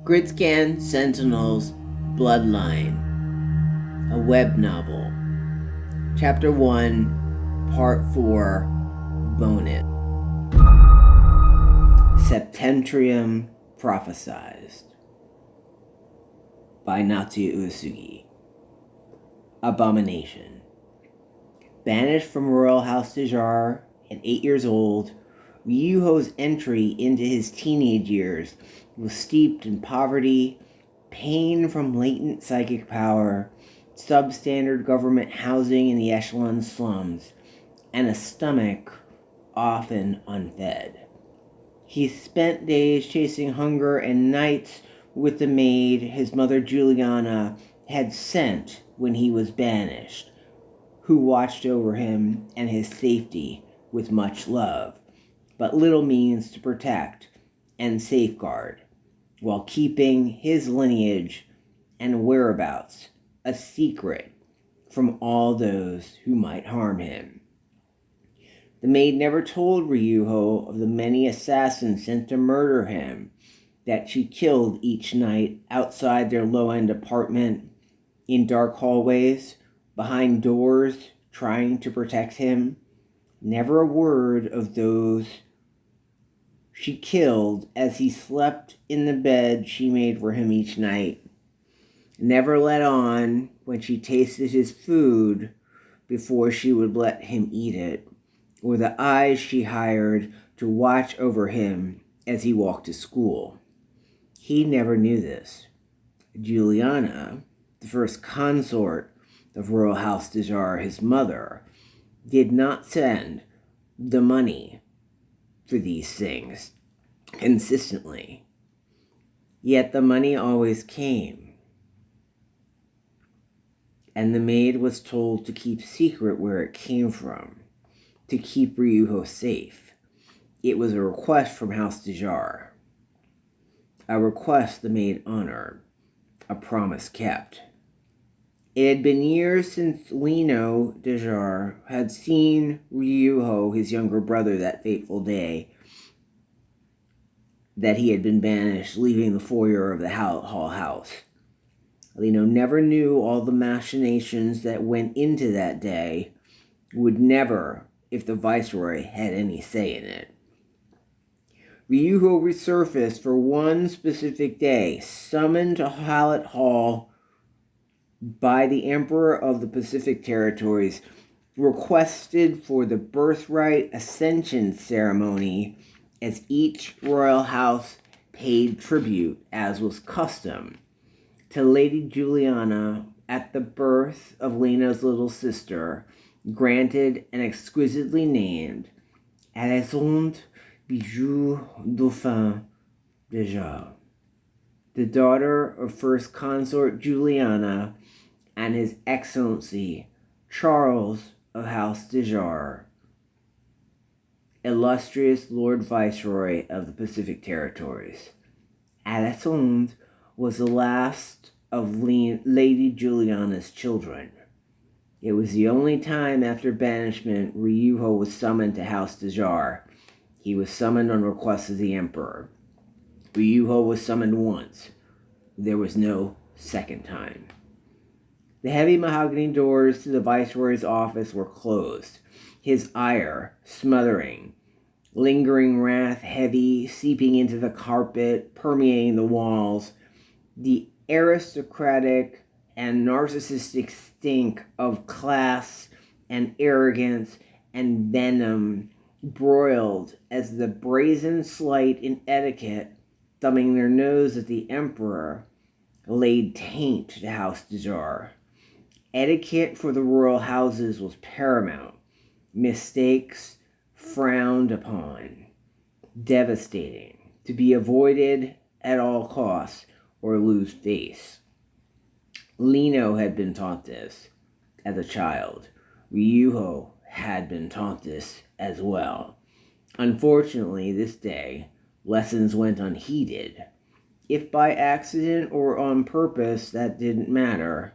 Grydscaen Sentinels Bloodline, a web novel. Chapter 1, Part 4, Bonus. Septentrium Prophesized by Natsuya Uesugi. Abomination. Banished from Royal House Dejarre at 8 years old, Riuho's entry into his teenage years was steeped in poverty, pain from latent psychic power, substandard government housing in the echelon slums, and a stomach often unfed. He spent days chasing hunger and nights with the maid his mother Juliana had sent when he was banished, who watched over him and his safety with much love, but little means to protect and safeguard, while keeping his lineage and whereabouts a secret from all those who might harm him. The maid never told Riuho of the many assassins sent to murder him that she killed each night outside their low-end apartment, in dark hallways, behind doors, trying to protect him. Never a word of those she killed as he slept in the bed she made for him each night. Never let on when she tasted his food before she would let him eat it, or the eyes she hired to watch over him as he walked to school. He never knew this. Juliana, the first consort of Royal House Dejarre, his mother, did not send the money for these things consistently. Yet the money always came, and the maid was told to keep secret where it came from, to keep Riuho safe. It was a request from House Dejarre, a request the maid honored, a promise kept. It had been years since Lino Dejarre had seen Riuho, his younger brother, that fateful day that he had been banished, leaving the foyer of the Hall House. Lino never knew all the machinations that went into that day, would never if the Viceroy had any say in it. Riuho resurfaced for one specific day, summoned to Hallett Hall by the Emperor of the Pacific Territories, requested for the birthright ascension ceremony, as each royal house paid tribute, as was custom, to Lady Juliana at the birth of Lino's little sister, granted and exquisitely named Alexandre Bijou Dauphin Dejarre, the daughter of First Consort Juliana and His Excellency Charles of House Dejarre, illustrious Lord Viceroy of the Pacific Territories. Alexandre was the last of Lady Juliana's children. It was the only time after banishment Riuho was summoned to House Dejarre. He was summoned on request of the Emperor. Riuho was summoned once. There was no second time. The heavy mahogany doors to the Viceroy's office were closed, his ire smothering, lingering wrath heavy, seeping into the carpet, permeating the walls. The aristocratic and narcissistic stink of class and arrogance and venom broiled as the brazen slight in etiquette, thumbing their nose at the Emperor, laid taint to House Dejarre. Etiquette for the royal houses was paramount. Mistakes frowned upon. Devastating. To be avoided at all costs or lose face. Lino had been taught this as a child. Riuho had been taught this as well. Unfortunately, this day, lessons went unheeded. If by accident or on purpose, that didn't matter.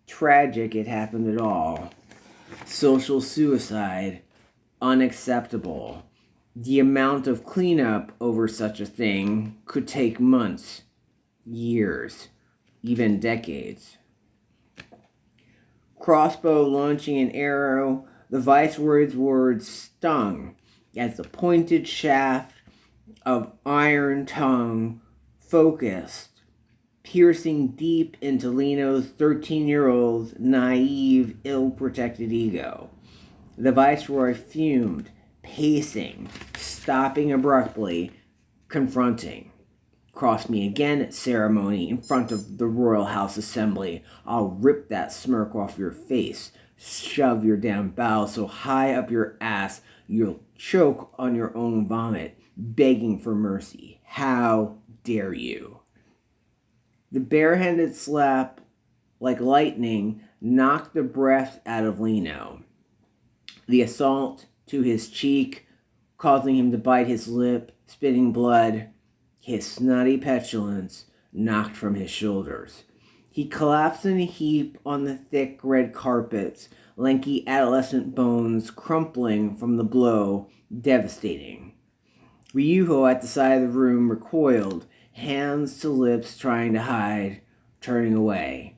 Tragic it happened at all. Social suicide, unacceptable. The amount of cleanup over such a thing could take months, years, even decades. Crossbow launching an arrow, the Viceroy's words stung as the pointed shaft of iron tongue focused, piercing deep into Lino's 13-year-old's naive, ill-protected ego. The Viceroy fumed, pacing, stopping abruptly, confronting. Cross me again at ceremony in front of the Royal House Assembly. I'll rip that smirk off your face, shove your damn bowels so high up your ass you'll choke on your own vomit, begging for mercy. How dare you? The barehanded slap, like lightning, knocked the breath out of Lino. The assault to his cheek, causing him to bite his lip, spitting blood, his snotty petulance knocked from his shoulders. He collapsed in a heap on the thick red carpets, lanky adolescent bones crumpling from the blow, devastating. Riuho at the side of the room recoiled, hands to lips trying to hide, turning away.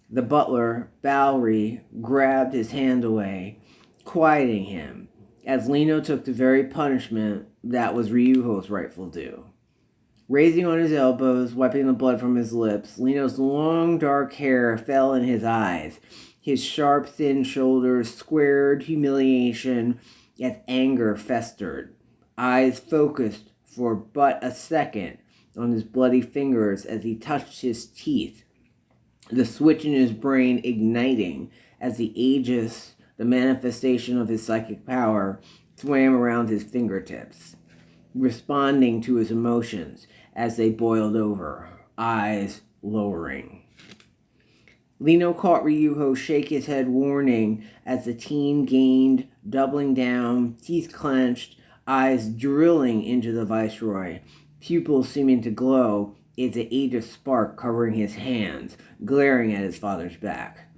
The butler, Bowery, grabbed his hand away, quieting him, as Lino took the very punishment that was Riuho's rightful due. Raising on his elbows, wiping the blood from his lips, Lino's long dark hair fell in his eyes. His sharp, thin shoulders squared humiliation as anger festered. Eyes focused for but a second on his bloody fingers as he touched his teeth, the switch in his brain igniting as the Aegis, the manifestation of his psychic power, swam around his fingertips, responding to his emotions as they boiled over, eyes lowering. Lino caught Riuho shake his head warning as the teen gained, doubling down, teeth clenched, eyes drilling into the Viceroy, pupils seeming to glow as the Aegis spark covering his hands, glaring at his father's back.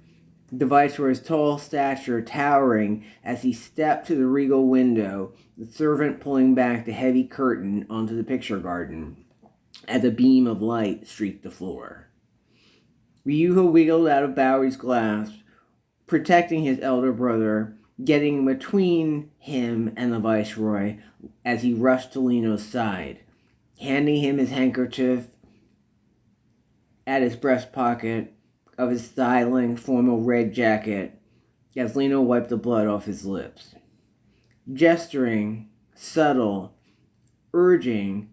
The Viceroy's tall stature towering as he stepped to the regal window, the servant pulling back the heavy curtain onto the picture garden as a beam of light streaked the floor. Riuho wiggled out of Bowery's grasp, protecting his elder brother, getting between him and the Viceroy as he rushed to Lino's side, handing him his handkerchief at his breast pocket of his thigh-length formal red jacket as Lino wiped the blood off his lips. Gesturing, subtle, urging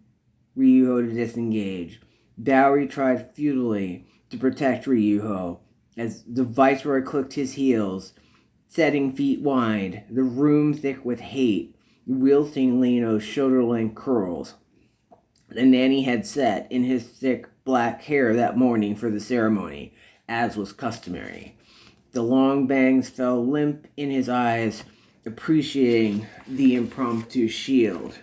Riuho to disengage, Bowery tried futilely to protect Riuho as the Viceroy clicked his heels, setting feet wide, the room thick with hate, wilting Lino's shoulder-length curls. The nanny had set in his thick black hair that morning for the ceremony, as was customary. The long bangs fell limp in his eyes, appreciating the impromptu shield.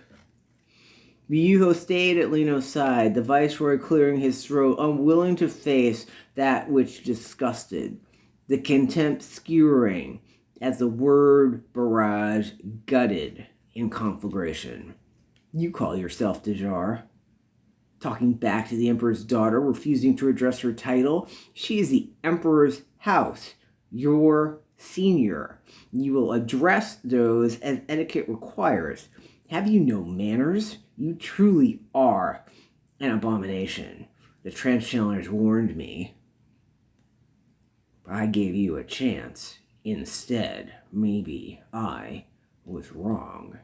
Riuho stayed at Lino's side, the Viceroy clearing his throat, unwilling to face that which disgusted, the contempt skewering as the word barrage gutted in conflagration. You call yourself Dejarre? Talking back to the Emperor's daughter, refusing to address her title. She is the Emperor's house, your senior. You will address those as etiquette requires. Have you no manners? You truly are an abomination. The Transchannelers warned me. I gave you a chance. Instead, maybe I was wrong.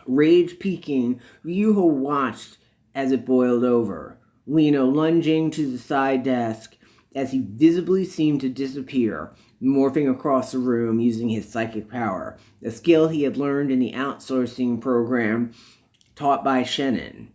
Rage peaking, Riuho watched as it boiled over, Lino lunging to the side desk as he visibly seemed to disappear, morphing across the room using his psychic power, a skill he had learned in the outsourcing program taught by Shannon.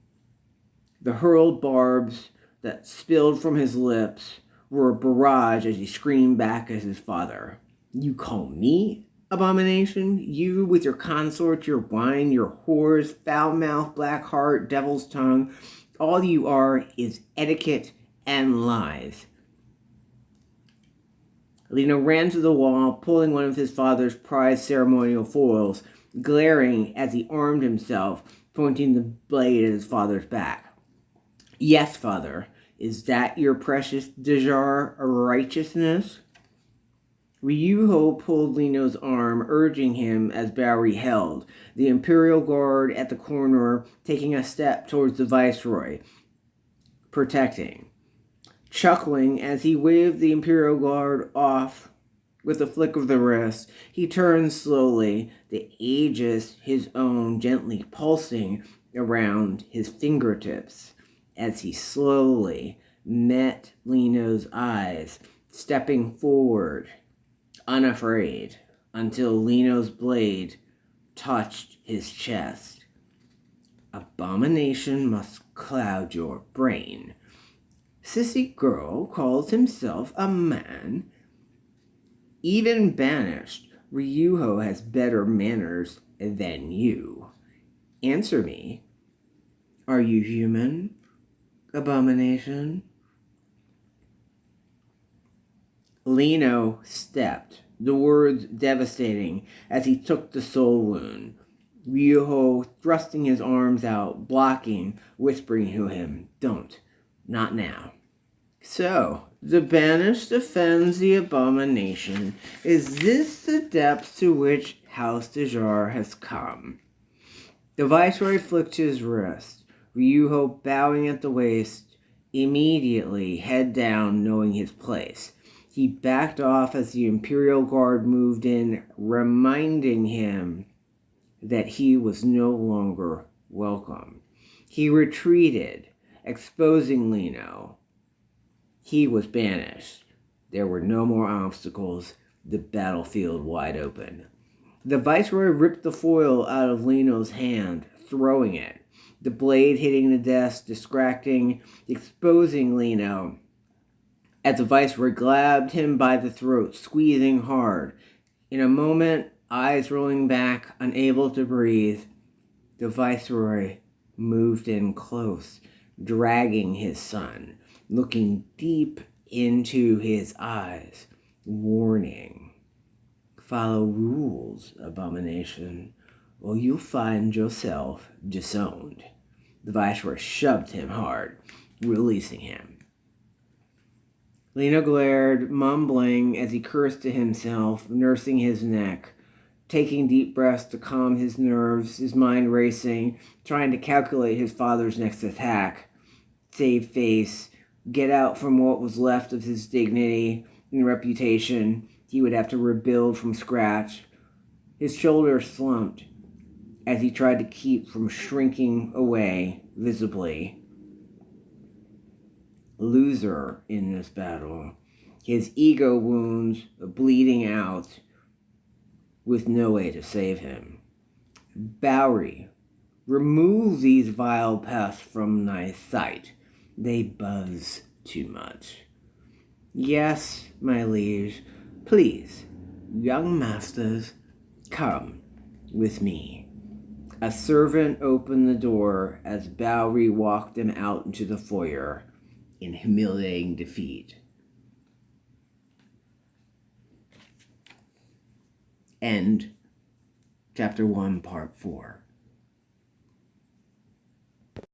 The hurled barbs that spilled from his lips were a barrage as he screamed back at his father. You call me abomination? You with your consort, your wine, your whores, foul mouth, black heart, devil's tongue. All you are is etiquette and lies. Lino ran to the wall, pulling one of his father's prized ceremonial foils, glaring as he armed himself, pointing the blade at his father's back. Yes, father. Is that your precious Dejarre righteousness? Riuho pulled Lino's arm, urging him as Bowery held, the Imperial Guard at the corner taking a step towards the Viceroy, protecting. Chuckling as he waved the Imperial Guard off with a flick of the wrist, he turned slowly, the aegis, his own, gently pulsing around his fingertips as he slowly met Lino's eyes, stepping forward, unafraid, until Lino's blade touched his chest. Abomination must cloud your brain. Sissy girl calls himself a man. Even banished, Riuho has better manners than you. Answer me. Are you human, abomination? Lino stepped, the words devastating as he took the soul wound. Riuho thrusting his arms out, blocking, whispering to him, "Don't. Not now." So, the banished defends the abomination. Is this the depths to which House Dejarre has come? The Viceroy flicked his wrist, Riuho bowing at the waist, immediately head down, knowing his place. He backed off as the Imperial Guard moved in, reminding him that he was no longer welcome. He retreated, exposing Lino. He was banished. There were no more obstacles, the battlefield wide open. The Viceroy ripped the foil out of Lino's hand, throwing it, the blade hitting the desk, distracting, exposing Lino. As the Viceroy grabbed him by the throat, squeezing hard. In a moment, eyes rolling back, unable to breathe, the Viceroy moved in close, dragging his son, looking deep into his eyes, warning. Follow rules, abomination, or you'll find yourself disowned. The Viceroy shoved him hard, releasing him. Lino glared, mumbling as he cursed to himself, nursing his neck, taking deep breaths to calm his nerves, his mind racing, trying to calculate his father's next attack. Save face, get out from what was left of his dignity and reputation. He would have to rebuild from scratch. His shoulders slumped as he tried to keep from shrinking away visibly. Loser in this battle, his ego wounds bleeding out with no way to save him. Bowery, remove these vile pests from thy sight. They buzz too much. Yes, my liege, please, young masters, come with me. A servant opened the door as Bowery walked them out into the foyer in humiliating defeat. End Chapter 1, Part 4.